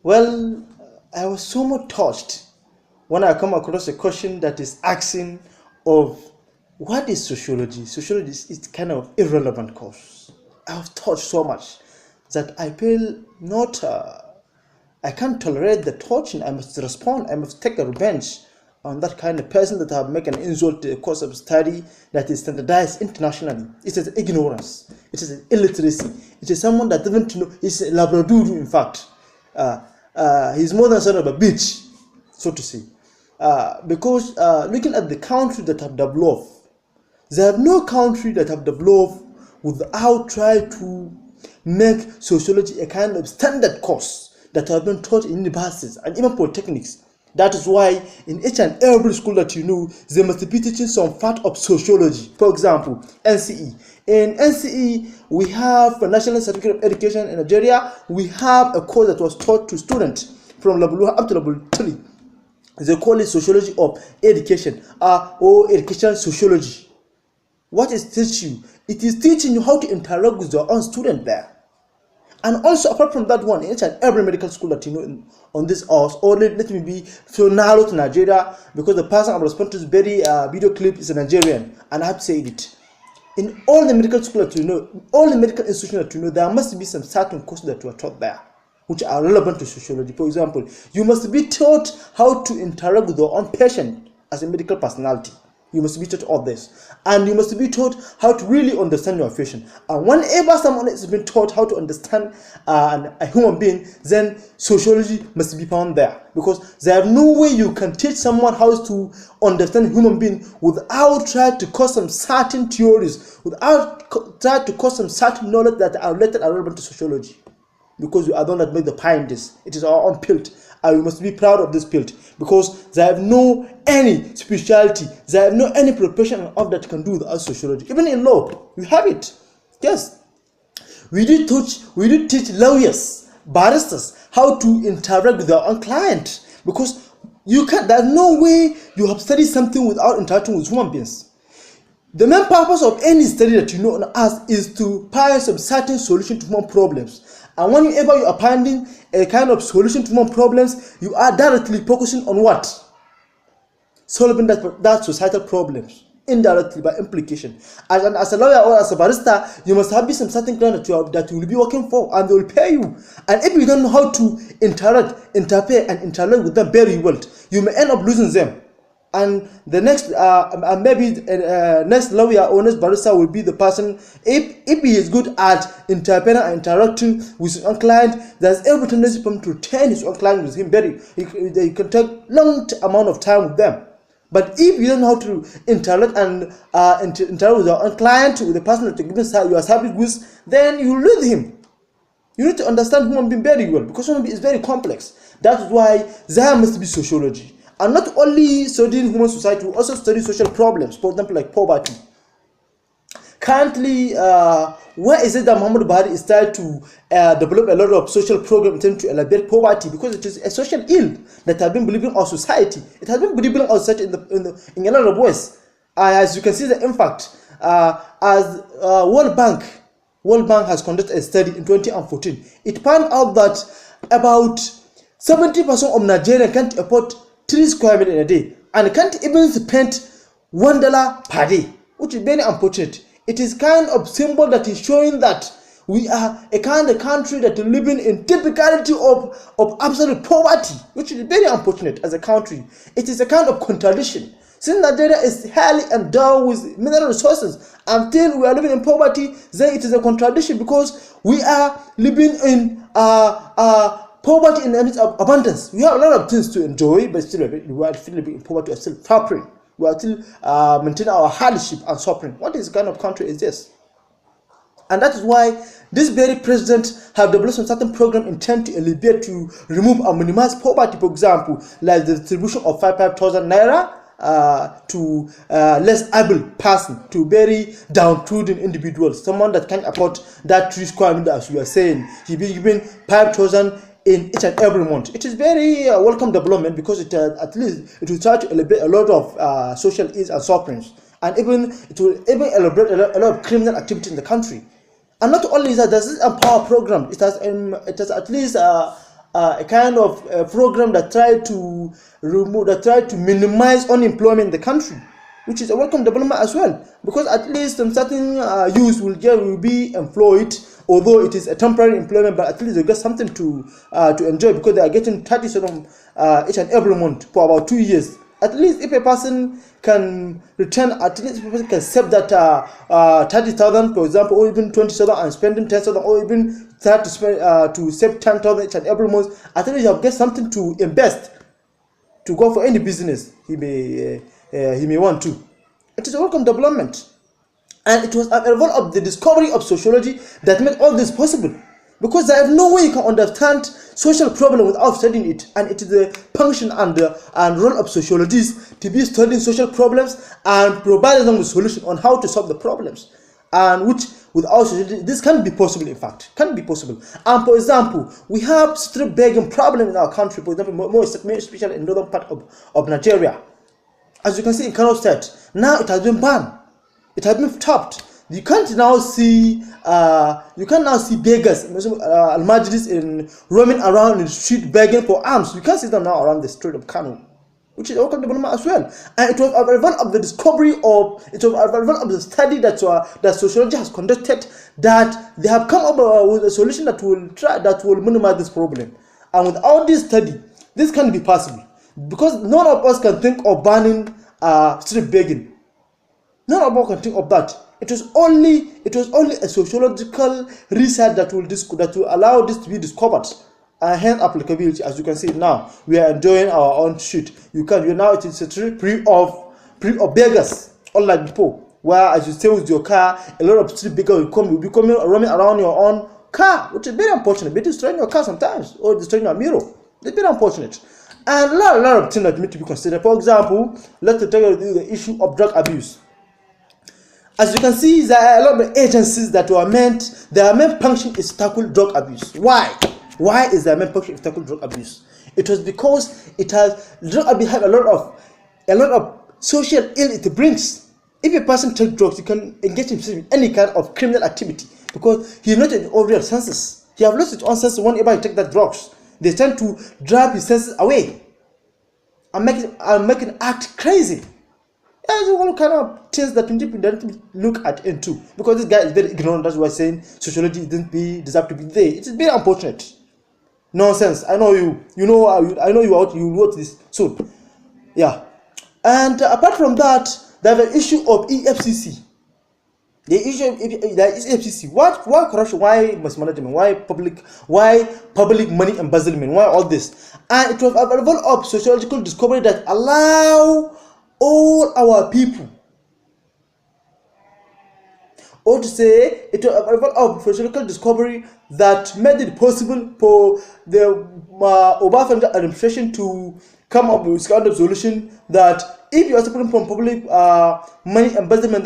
Well, I was so much touched when I come across a question that is asking of what is sociology? Sociology is kind of irrelevant course. I was touched so much that I feel not I can't tolerate the torture. I must respond. I must take a revenge on that kind of person that have made an insult to a course of study that is standardized internationally. It is ignorance. It is illiteracy. It is someone that doesn't know. It's a Labrador, in fact. Uh, he's more than son of a bitch, so to say. Because looking at the country that have developed, there have no country that have developed without trying to make sociology a kind of standard course that have been taught in universities and even polytechnics. That is why in each and every school that you know, they must be teaching some part of sociology. For example, NCE. In NCE, we have the National Certificate of Education in Nigeria. We have a course that was taught to students from level 1 up to level 3. They call it Sociology of Education or Education Sociology. What is teaching you? It is teaching you how to interact with your own student there. And also, apart from that one, each and every medical school that you know on this earth, or let me be so narrow to Nigeria, because the person I'm responding to this very video clip is a Nigerian, and I have to say it. In all the medical school that you know, all the medical institutions that you know, there must be some certain courses that were taught there, which are relevant to sociology. For example, you must be taught how to interact with your own patient as a medical personality. You must be taught all this. And you must be taught how to really understand your patient. And whenever someone has been taught how to understand a human being, then sociology must be found there. Because there is no way you can teach someone how to understand a human being without trying to cause some certain theories, without trying to cause some certain knowledge that are related and relevant to sociology. Because we are the one that make the pie in this. It is our own field. And we must be proud of this field. Because there have no any speciality. There have no any profession of that can do without sociology. Even in law, we have it. Yes. We did teach lawyers, barristers, how to interact with their own client. Because you can't, there's no way you have studied something without interacting with human beings. The main purpose of any study that you know on earth is to find some certain solution to human problems. And whenever you are finding a kind of solution to human problems, you are directly focusing on what? Solving that societal problems, indirectly by implication. As a lawyer or as a barrister, you must have some certain client that you will be working for, and they will pay you. And if you don't know how to interfere and interact with them very well, you may end up losing them. And the next, next lawyer or next barrister will be the person. If he is good at interpreting and interacting with his own client, there's every tendency for him to retain his own client with him. He can take long amount of time with them. But if you don't know how to interact and interact with your own client, with the person that you are serving with, then you lose him. You need to understand human being very well, because human being is very complex. That's why there must be sociology. And not only studying human society, we also study social problems, for example, like poverty. Currently, where is it that Muhammad Buhari is trying to develop a lot of social programs to alleviate poverty? Because it is a social ill that has been believing our society. It has been believing our society in a lot of ways. As you can see, the impact as World Bank has conducted a study in 2014. It found out that about 70% of Nigerians can't afford 3 square meters in a day, and can't even spend $1 per day, which is very unfortunate. It is kind of symbol that is showing that we are a kind of country that is living in typicality of absolute poverty, which is very unfortunate as a country. It is a kind of contradiction. Since Nigeria is highly endowed with mineral resources, until we are living in poverty, then it is a contradiction, because we are living in poverty in the midst of abundance. We have a lot of things to enjoy, but still we are still living in poverty, we are still suffering. We are still maintaining our hardship and suffering. What is kind of country is this? And that is why this very president have developed some certain program intended to alleviate, to remove and minimize poverty. For example, like the distribution of 5,000 naira to less able person, to very downtrodden individuals, someone that can't afford that 3 square meters, as we are saying. He be given 5,000 in each and every month. It is very welcome development, because it at least it will try to alleviate a lot of social ills and sufferings, and even it will even elaborate a lot of criminal activity in the country. And not only that, there's this Empower program. It has at least a kind of program that tried to minimize unemployment in the country, which is a welcome development as well, because at least some certain youth will be employed, although it is a temporary employment, but at least they get something to enjoy, because they are getting 30,000 each and every month for about 2 years. At least if a person can return, at least if a person can save that 30,000, for example, or even 20,000 and spending 10,000, or even start to spend to save 10,000 each and every month, at least you have get something to invest, to go for any business he may want to. It is a welcome development, and it was a result of the discovery of sociology that made all this possible. Because there is no way you can understand social problem without studying it, and it is the function and role of sociologists to be studying social problems and providing them with solutions on how to solve the problems, and which without sociology this can't be possible. In fact, can't be possible. And for example, we have street begging problem in our country. For example, more especially in northern part of Nigeria. As you can see in Kano State, now it has been banned. It has been stopped. You can't now see beggars, almajiris in roaming around in the street begging for alms. You can't see them now around the street of Kano, which is welcome development as well. And it was a result of the discovery of, it was a result of the study that sociology has conducted, that they have come up with a solution that will minimize this problem. And without this study, this can't be possible, because none of us can think of banning street begging. None of us can think of that. It was only a sociological research that will allow this to be discovered, and hence applicability. As you can see now, we are enjoying our own shit. Now it is a street free of beggars, unlike before, where as you stay with your car, a lot of street beggars will be coming roaming around your own car, which is very unfortunate. They destroying your car sometimes, or destroying your mirror. It's very unfortunate. And a lot of things that need to be considered. For example, let's take the issue of drug abuse. As you can see, there are a lot of agencies that their main function is to tackle drug abuse. Why? Why is their main function to tackle drug abuse? It was because drug abuse has a lot of social ill it brings. If a person takes drugs, he can engage himself in any kind of criminal activity, because he is not in all real senses. He has lost his own senses whenever he takes that drugs. They tend to drive his senses away and make him act crazy. There's all kind of things that people don't look at into, because this guy is very ignorant. That's why saying sociology didn't deserve to be there. It is very unfortunate. Nonsense. I know you. I know you wrote this soon. Yeah. And apart from that, there's an issue of EFCC. The issue of EFCC. Why corruption? Why mismanagement? Why public money embezzlement? Why all this? And it was a result of sociological discovery that allow all our people, or to say, it was a result of sociological discovery that made it possible for the Obasanjo administration to come up with this kind of solution, that if you are suffering from public money embezzlement,